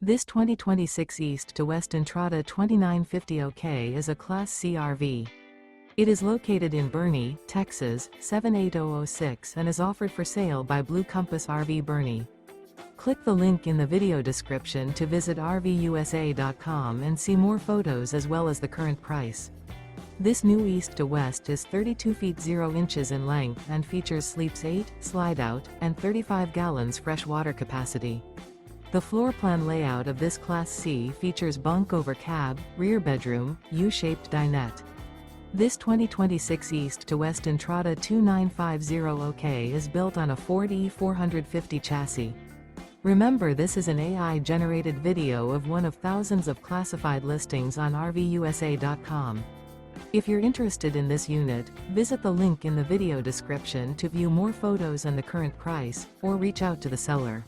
This 2026 East to West Entrada 2950 OK is a Class C RV. It is located in Boerne, Texas, 78006 and is offered for sale by Blue Compass RV Boerne. Click the link in the video description to visit RVUSA.com and see more photos as well as the current price. This new East to West is 32 feet 0 inches in length and features sleeps 8, slide-out, and 35 gallons fresh water capacity. The floor plan layout of this Class C features bunk over cab, rear bedroom, U-shaped dinette. This 2026 East to West Entrada 2950 OK is built on a Ford E450 chassis. Remember, this is an AI-generated video of one of thousands of classified listings on RVUSA.com. If you're interested in this unit, visit the link in the video description to view more photos and the current price, or reach out to the seller.